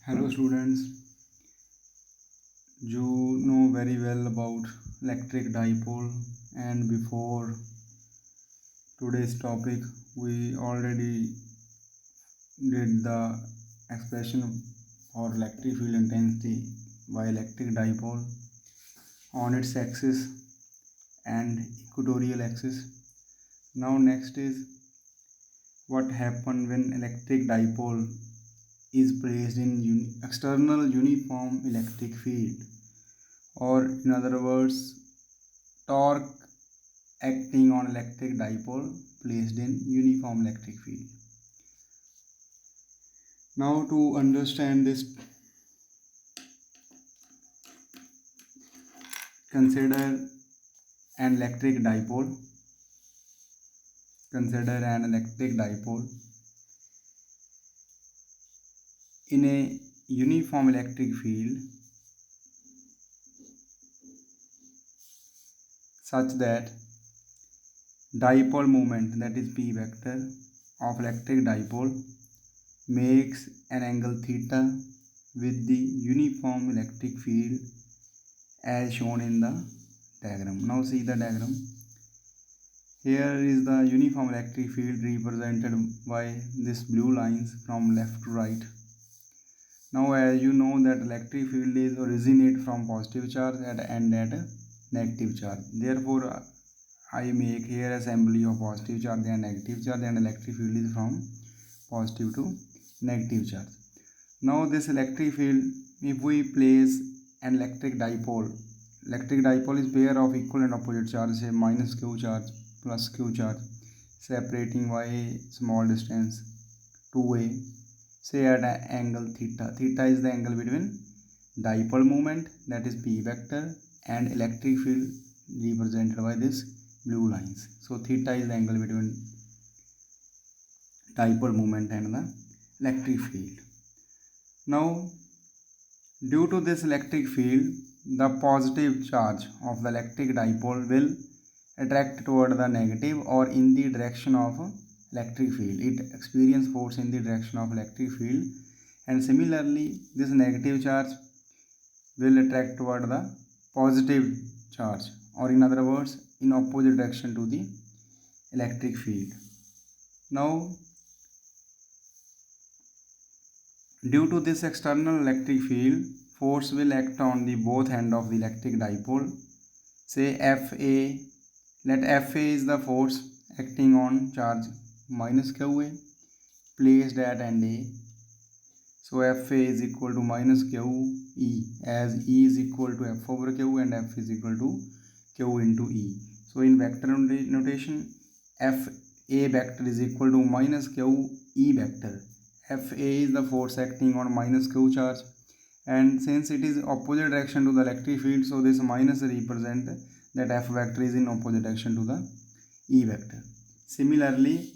Hello students, you know very well about electric dipole, and before today's topic we already did the expression for electric field intensity by electric dipole on its axis and equatorial axis. Now next is what happens when electric dipole is placed in external uniform electric field, or in other words torque acting on electric dipole placed in uniform electric field. Now to understand this, consider an electric dipole. Consider an electric dipole in a uniform electric field such that dipole moment, that is P vector of electric dipole, makes an angle theta with the uniform electric field as shown in the diagram. Now see the diagram. Here is the uniform electric field represented by this blue lines from left to right. Now as you know that electric field is originate from positive charge and end at negative charge. Therefore I make here assembly of positive charge and negative charge, and electric field is from positive to negative charge. Now this electric field, if we place an electric dipole is pair of equal and opposite charge, say minus q charge plus q charge, separating by a small distance 2a, say at an angle theta. Theta is the angle between dipole moment, that is P vector, and electric field represented by this blue lines. So theta is the angle between dipole moment and the electric field. Now due to this electric field, the positive charge of the electric dipole will attract toward the negative or in the direction of electric field. It experiences force in the direction of electric field, and similarly this negative charge will attract toward the positive charge, or in other words in opposite direction to the electric field. Now due to this external electric field, force will act on the both end of the electric dipole, say Fa. Let Fa is the force acting on charge minus Qa placed at end A. So Fa is equal to minus Qe, as E is equal to F over Q and F is equal to Q into E. So in vector notation, Fa vector is equal to minus Qe vector. Fa is the force acting on minus Q charge, and since it is opposite direction to the electric field, so this minus represent that F vector is in opposite direction to the E vector. Similarly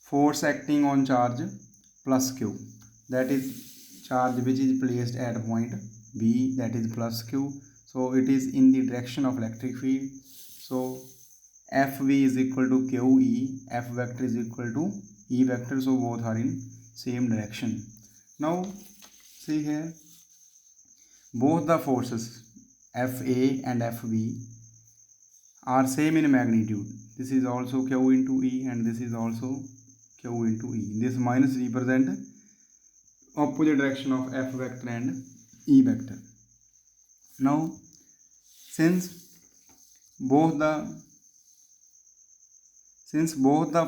force acting on charge plus Q, that is charge which is placed at point B, that is plus Q, so it is in the direction of electric field. So Fv is equal to Qe, F vector is equal to E vector, so both are in same direction. Now see here, both the forces Fa and Fb are same in magnitude. This is also Q into E and this is also Q into E. This minus represent opposite direction of F vector and E vector. Now since both the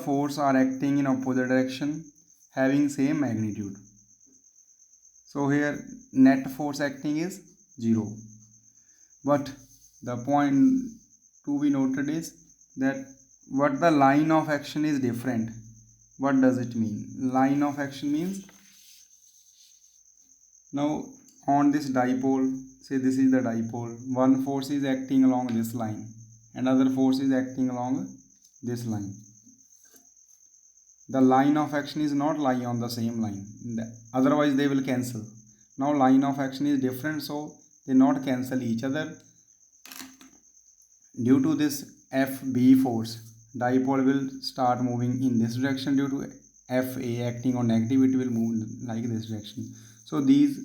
force are acting in opposite direction having same magnitude, so here net force acting is 0. But the point to be noted is that what the line of action is different. What does it mean? Line of action means, now on this dipole, say this is the dipole, one force is acting along this line and other force is acting along this line. The line of action is not lie on the same line, otherwise they will cancel. Now line of action is different, so they not cancel each other. Due to this Fb force, dipole will start moving in this direction due to Fa acting on negative, it will move like this direction. So these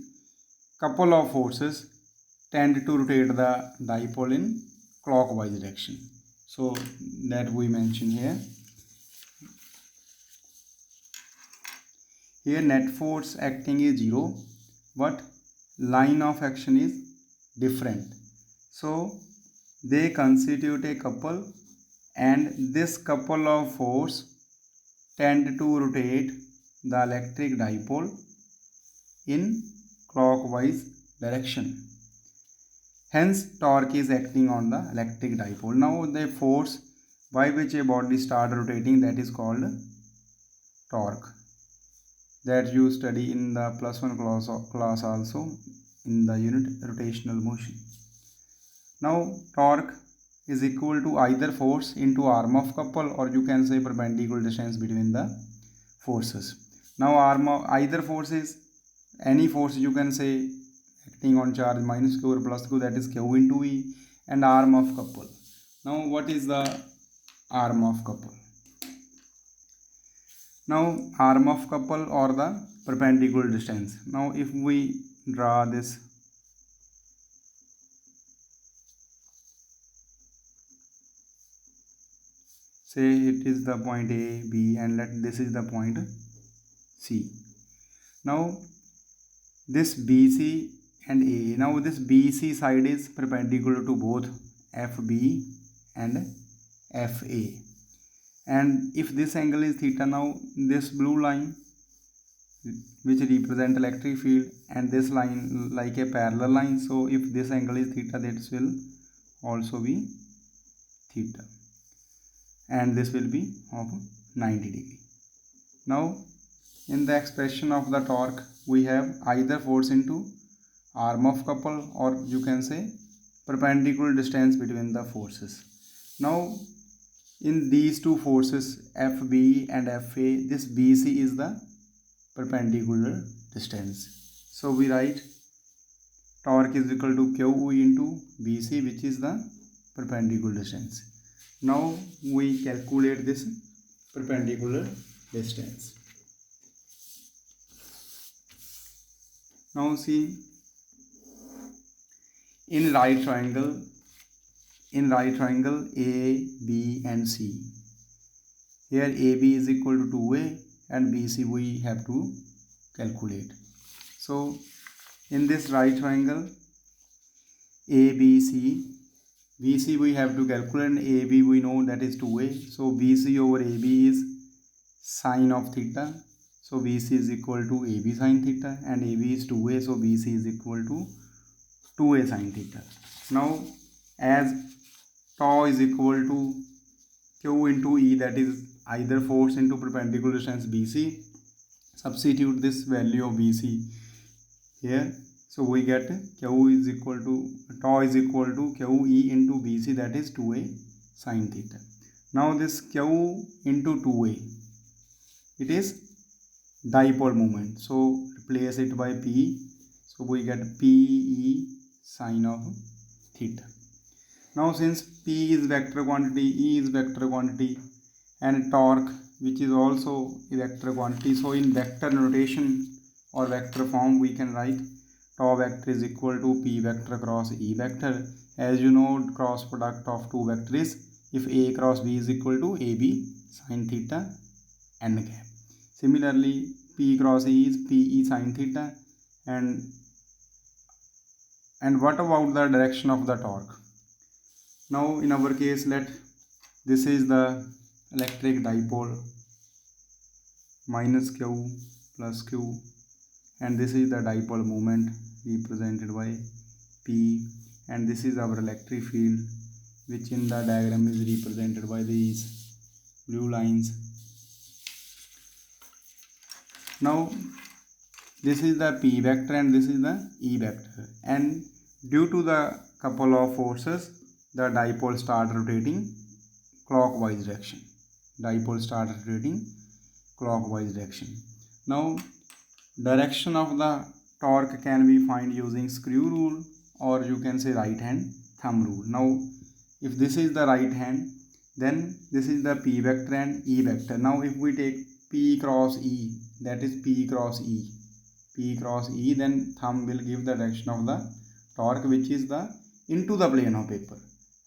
couple of forces tend to rotate the dipole in clockwise direction. So that we mention here. Here net force acting is 0, but line of action is different. So they constitute a couple, and this couple of force tend to rotate the electric dipole in clockwise direction. Hence torque is acting on the electric dipole. Now the force by which a body starts rotating, that is called torque, that you study in the +1 class also in the unit rotational motion. Now torque is equal to either force into arm of couple, or you can say perpendicular distance between the forces. Now arm of either force is any force, you can say acting on charge minus q or plus q, that is q into E, and arm of couple. Now what is the arm of couple? Now arm of couple or the perpendicular distance. Now if we draw this, say it is the point A, B, and this is the point C. Now this BC and A. Now this BC side is perpendicular to both FB and FA. And if this angle is theta, now this blue line which represent electric field and this line like a parallel line. So if this angle is theta, this will also be theta, and this will be of 90 degree. Now in the expression of the torque, we have either force into arm of couple, or you can say perpendicular distance between the forces. Now in these two forces FB and FA, this BC is the perpendicular distance. So we write torque is equal to QE into BC, which is the perpendicular distance. Now we calculate this perpendicular distance. Now see, in right triangle A, B and C, here AB is equal to 2A and BC we have to calculate. So in this right triangle ABC, BC we have to calculate, and AB we know that is 2A. So BC over AB is sine of theta. So BC is equal to AB sine theta, and AB is 2A, so BC is equal to 2A sine theta. Now as tau is equal to Q into E, that is either force into perpendicular distance BC, substitute this value of BC here. So we get Q is equal to tau is equal to QE into BC, that is 2A sine theta. Now this Q into 2A, it is dipole moment, so replace it by P, so we get PE sine of theta. Now since P is vector quantity, E is vector quantity, and torque which is also a vector quantity, so in vector notation or vector form we can write tau vector is equal to P vector cross E vector. As you know, cross product of two vectors, if A cross B is equal to AB sine theta n cap. Similarly, P cross E is PE sine theta. And what about the direction of the torque? Now in our case, this is the electric dipole minus Q plus Q, and this is the dipole moment represented by P, and this is our electric field, which in the diagram is represented by these blue lines. Now this is the P vector and this is the E vector, and due to the couple of forces, the dipole start rotating clockwise direction. Now direction of the torque can be found using screw rule, or you can say right hand thumb rule. Now if this is the right hand, then this is the P vector and E vector. Now if we take P cross E, that is P cross E. P cross E, then thumb will give the direction of the torque, which is the into the plane of paper.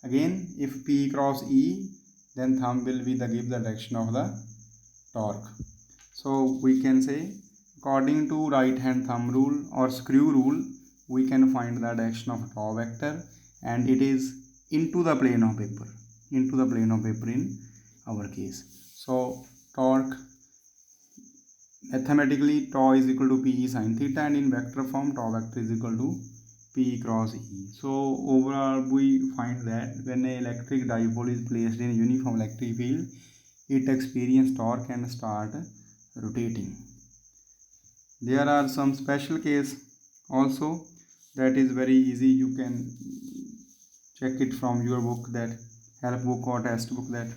Again, if P cross E, then thumb will be the give the direction of the torque. So we can say, according to right hand thumb rule or screw rule, we can find the direction of torque vector, and it is into the plane of paper, into the plane of paper in our case. So torque, mathematically tau is equal to P sine theta, and in vector form tau vector is equal to P cross E. So overall we find that when an electric dipole is placed in a uniform electric field, it experiences torque and start rotating. There are some special case also that is very easy. You can check it from your book, that help book or test book, that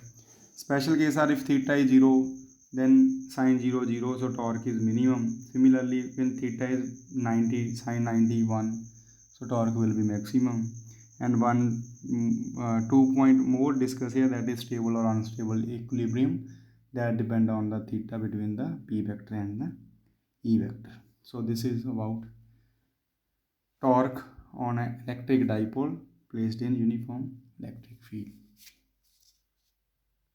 special case are if theta is 0, then sine 0 0, so torque is minimum. Similarly, when theta is 90, sine 91, so torque will be maximum. And 2 point more discuss here, that is stable or unstable equilibrium, that depend on the theta between the P vector and the E vector. So this is about torque on an electric dipole placed in uniform electric field.